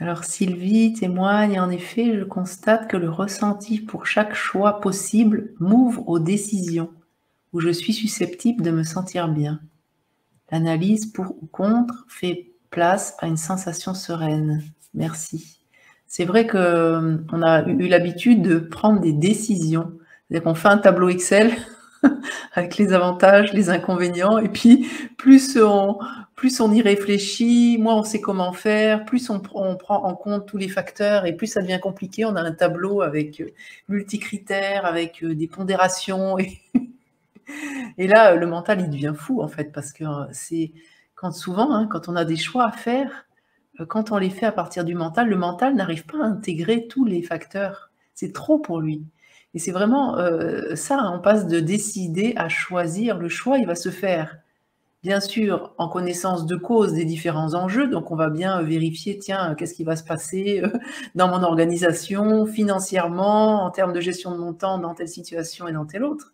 Alors Sylvie témoigne, en effet, je constate que le ressenti pour chaque choix possible m'ouvre aux décisions où je suis susceptible de me sentir bien. L'analyse pour ou contre fait place à une sensation sereine. Merci. C'est vrai qu'on a eu l'habitude de prendre des décisions. C'est-à-dire qu'on fait un tableau Excel avec les avantages, les inconvénients, et puis plus on y réfléchit, moins on sait comment faire, plus on prend en compte tous les facteurs, et plus ça devient compliqué. On a un tableau avec multicritères, avec des pondérations, et là, le mental, il devient fou, en fait, parce que c'est quand souvent, hein, quand on a des choix à faire, quand on les fait à partir du mental, le mental n'arrive pas à intégrer tous les facteurs. C'est trop pour lui. Et c'est vraiment ça, hein, on passe de décider à choisir. Le choix, il va se faire, bien sûr, en connaissance de cause des différents enjeux. Donc, on va bien vérifier, tiens, qu'est-ce qui va se passer dans mon organisation, financièrement, en termes de gestion de mon temps, dans telle situation et dans telle autre.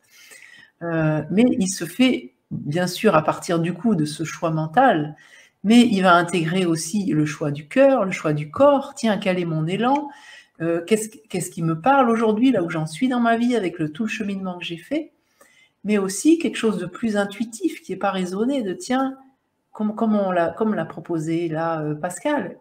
Mais il se fait, bien sûr, à partir du coup de ce choix mental, mais il va intégrer aussi le choix du cœur, le choix du corps. Tiens, quel est mon élan? Qu'est-ce qui me parle aujourd'hui, là où j'en suis dans ma vie, avec tout le cheminement que j'ai fait? Mais aussi quelque chose de plus intuitif, qui n'est pas raisonné, de tiens, comme l'a proposé là Pascal,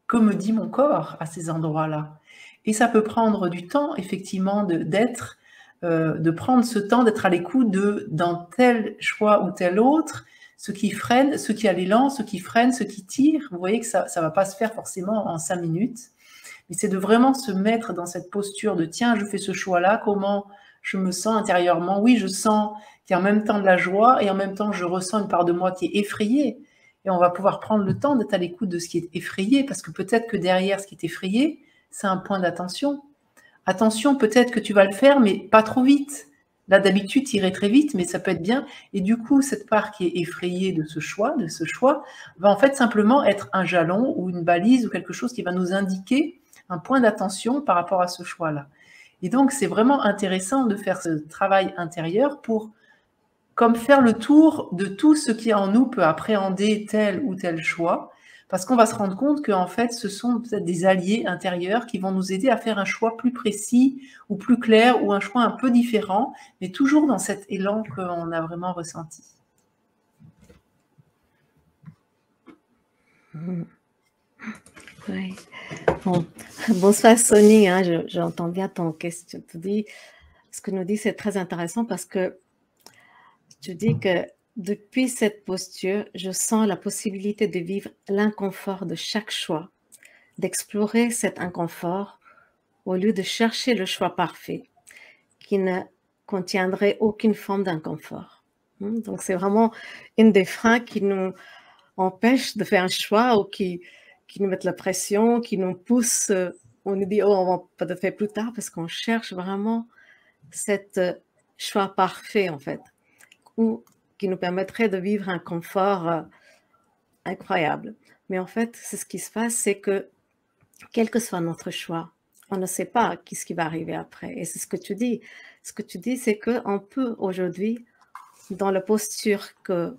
que me dit mon corps à ces endroits-là? Et ça peut prendre du temps, effectivement, de prendre ce temps d'être à l'écoute dans tel choix ou tel autre, ce qui freine, ce qui a l'élan, ce qui freine, ce qui tire. Vous voyez que ça ne va pas se faire forcément en 5 minutes, mais c'est de vraiment se mettre dans cette posture de tiens, je fais ce choix-là, comment je me sens intérieurement? Oui, je sens qu'il y a en même temps de la joie et en même temps je ressens une part de moi qui est effrayée. Et on va pouvoir prendre le temps d'être à l'écoute de ce qui est effrayé, parce que peut-être que derrière ce qui est effrayé, c'est un point d'attention. Attention, peut-être que tu vas le faire, mais pas trop vite. Là, d'habitude, tu irais très vite, mais ça peut être bien. Et du coup, cette part qui est effrayée de ce choix, va en fait simplement être un jalon ou une balise ou quelque chose qui va nous indiquer un point d'attention par rapport à ce choix-là. Et donc, c'est vraiment intéressant de faire ce travail intérieur pour comme faire le tour de tout ce qui en nous peut appréhender tel ou tel choix, parce qu'on va se rendre compte qu'en fait, ce sont peut-être des alliés intérieurs qui vont nous aider à faire un choix plus précis ou plus clair ou un choix un peu différent, mais toujours dans cet élan qu'on a vraiment ressenti. Oui. Bon. Bonsoir Sonny, hein, j'entends bien ton question. Ce que nous dis, c'est très intéressant parce que tu dis que depuis cette posture, je sens la possibilité de vivre l'inconfort de chaque choix, d'explorer cet inconfort au lieu de chercher le choix parfait qui ne contiendrait aucune forme d'inconfort. Donc c'est vraiment une des freins qui nous empêche de faire un choix ou qui nous mettent la pression, qui nous pousse, on nous dit, oh, on va pas le faire plus tard parce qu'on cherche vraiment cet choix parfait, en fait, ou qui nous permettrait de vivre un confort incroyable. Mais en fait, c'est ce qui se passe, c'est que quel que soit notre choix, on ne sait pas ce qui va arriver après. Et c'est ce que tu dis. Ce que tu dis, c'est qu'on peut aujourd'hui, dans la posture que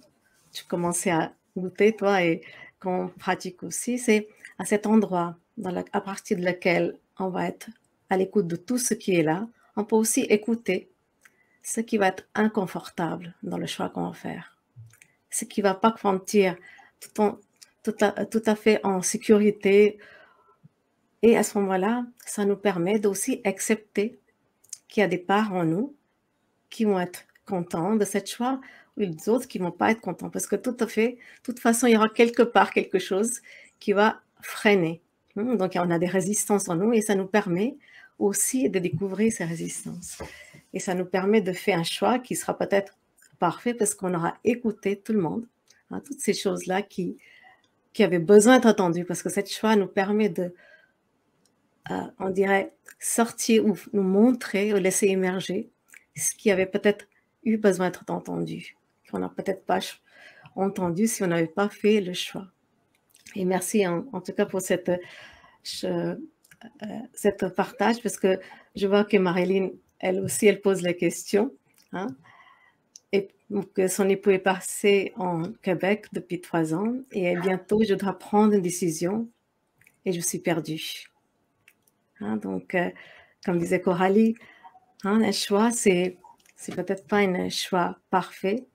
tu commençais à goûter, toi, et qu'on pratique aussi, c'est à cet endroit à partir de lequel on va être à l'écoute de tout ce qui est là. On peut aussi écouter ce qui va être inconfortable dans le choix qu'on va faire, ce qui ne va pas sentir tout à fait en sécurité. Et à ce moment-là, ça nous permet d'aussi accepter qu'il y a des parts en nous qui vont être contents de cette choix ou les autres qui ne vont pas être contents. Parce que de toute façon, il y aura quelque part quelque chose qui va freiner. Donc, on a des résistances en nous et ça nous permet aussi de découvrir ces résistances. Et ça nous permet de faire un choix qui sera peut-être parfait parce qu'on aura écouté tout le monde, hein, toutes ces choses-là qui avaient besoin d'être entendues parce que cette choix nous permet de, on dirait, sortir ou nous montrer ou laisser émerger ce qui avait peut-être eu besoin d'être entendu, qu'on n'a peut-être pas entendu si on n'avait pas fait le choix. Et merci en tout cas pour cette partage, parce que je vois que Marilyn, elle aussi, elle pose la question. Hein, et que son époux est passé en Québec depuis 3 ans et bientôt je dois prendre une décision et je suis perdue. Hein, donc, comme disait Coralie, hein, un choix, c'est peut-être pas un choix parfait,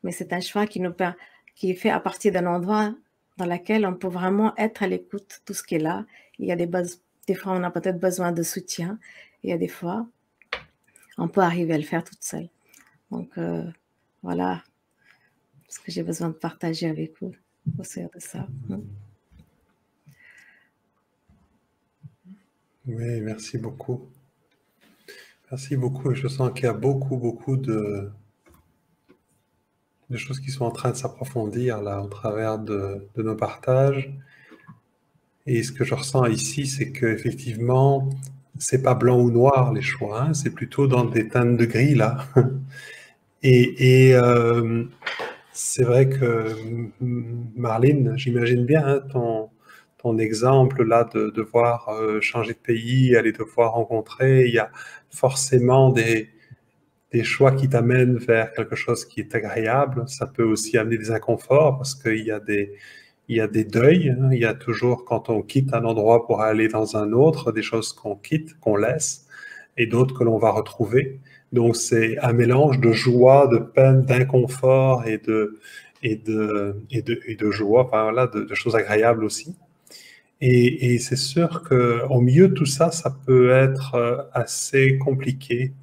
mais c'est un choix qui est fait à partir d'un endroit dans lequel on peut vraiment être à l'écoute de tout ce qui est là. Il y a des fois, on a peut-être besoin de soutien, et il y a des fois, on peut arriver à le faire toute seule. Donc, voilà ce que j'ai besoin de partager avec vous au sein de ça. Oui, merci beaucoup. Merci beaucoup. Je sens qu'il y a beaucoup de choses qui sont en train de s'approfondir là au travers de nos partages. Et ce que je ressens ici, c'est qu'effectivement, c'est pas blanc ou noir les choix, hein, c'est plutôt dans des teintes de gris là. Et c'est vrai que Marlene, j'imagine bien hein, ton exemple là de devoir changer de pays, aller devoir rencontrer, il y a forcément des choix qui t'amènent vers quelque chose qui est agréable. Ça peut aussi amener des inconforts parce qu'il y a des deuils. Hein. Il y a toujours, quand on quitte un endroit pour aller dans un autre, des choses qu'on quitte, qu'on laisse, et d'autres que l'on va retrouver. Donc c'est un mélange de joie, de peine, d'inconfort et de joie, enfin voilà, de choses agréables aussi. Et c'est sûr qu'au milieu de tout ça, ça peut être assez compliqué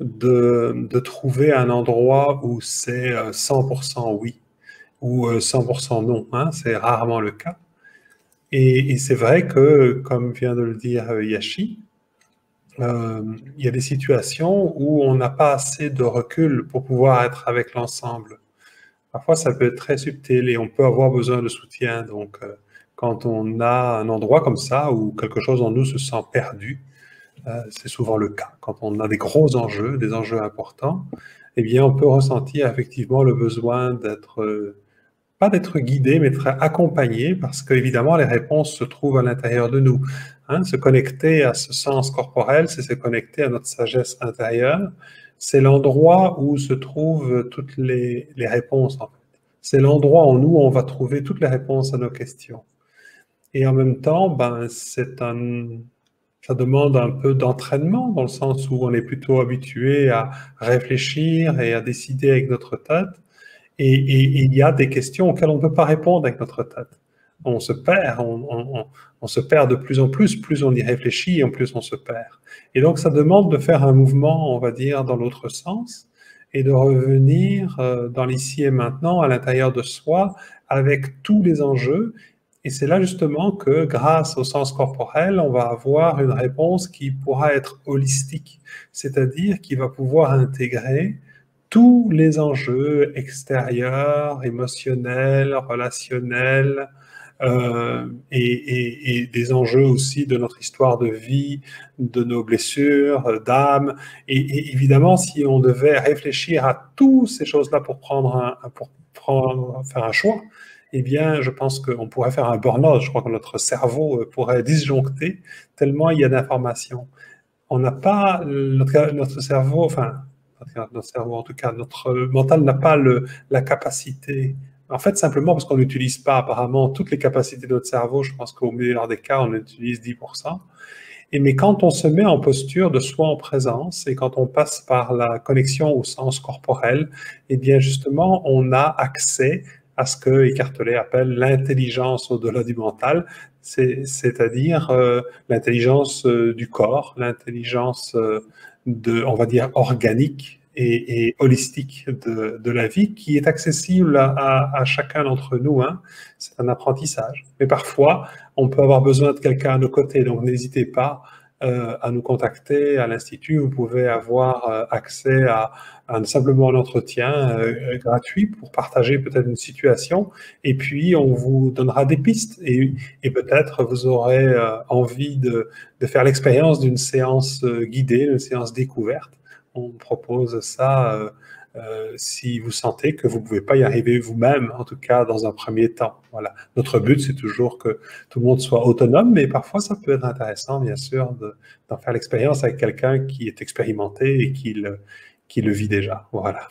de trouver un endroit où c'est 100% oui ou 100% non. Hein, c'est rarement le cas. Et c'est vrai que, comme vient de le dire Yashi, il y a des situations où on n'a pas assez de recul pour pouvoir être avec l'ensemble. Parfois, ça peut être très subtil et on peut avoir besoin de soutien. Donc, quand on a un endroit comme ça où quelque chose en nous se sent perdu, c'est souvent le cas. Quand on a des gros enjeux, des enjeux importants, eh bien, on peut ressentir effectivement le besoin d'être, pas d'être guidé, mais d'être accompagné, parce qu'évidemment, les réponses se trouvent à l'intérieur de nous. Hein, se connecter à ce sens corporel, c'est se connecter à notre sagesse intérieure. C'est l'endroit où se trouvent toutes les réponses, en fait. C'est l'endroit en nous où on va trouver toutes les réponses à nos questions. Et en même temps, ben, ça demande un peu d'entraînement, dans le sens où on est plutôt habitué à réfléchir et à décider avec notre tête. Et il y a des questions auxquelles on ne peut pas répondre avec notre tête. On se perd, on se perd de plus en plus on y réfléchit, en plus on se perd. Et donc ça demande de faire un mouvement, on va dire, dans l'autre sens, et de revenir dans l'ici et maintenant, à l'intérieur de soi, avec tous les enjeux. Et c'est là justement que, grâce au sens corporel, on va avoir une réponse qui pourra être holistique, c'est-à-dire qui va pouvoir intégrer tous les enjeux extérieurs, émotionnels, relationnels, et des enjeux aussi de notre histoire de vie, de nos blessures, d'âme. Et évidemment, si on devait réfléchir à toutes ces choses-là pour faire un choix, eh bien, je pense qu'on pourrait faire un burn-out. Je crois que notre cerveau pourrait disjoncter tellement il y a d'informations. On n'a pas, notre cerveau, enfin, notre cerveau en tout cas, notre mental n'a pas la capacité. En fait, simplement parce qu'on n'utilise pas apparemment toutes les capacités de notre cerveau. Je pense qu'au meilleur des cas, on utilise 10%. Mais quand on se met en posture de soi en présence et quand on passe par la connexion au sens corporel, eh bien justement, on a accès à ce que Eckhart Tolle appelle l'intelligence au-delà du mental, c'est-à-dire l'intelligence du corps, l'intelligence on va dire, organique et holistique de la vie qui est accessible à chacun d'entre nous. Hein. C'est un apprentissage. Mais parfois, on peut avoir besoin de quelqu'un à nos côtés, donc n'hésitez pas à nous contacter à l'Institut. Vous pouvez avoir accès à simplement un entretien gratuit pour partager peut-être une situation, et puis on vous donnera des pistes, et peut-être vous aurez envie de faire l'expérience d'une séance guidée, d'une séance découverte. On propose ça si vous sentez que vous ne pouvez pas y arriver vous-même, en tout cas dans un premier temps. Voilà. Notre but, c'est toujours que tout le monde soit autonome, mais parfois ça peut être intéressant, bien sûr, d'en faire l'expérience avec quelqu'un qui est expérimenté et qui le vit déjà. Voilà.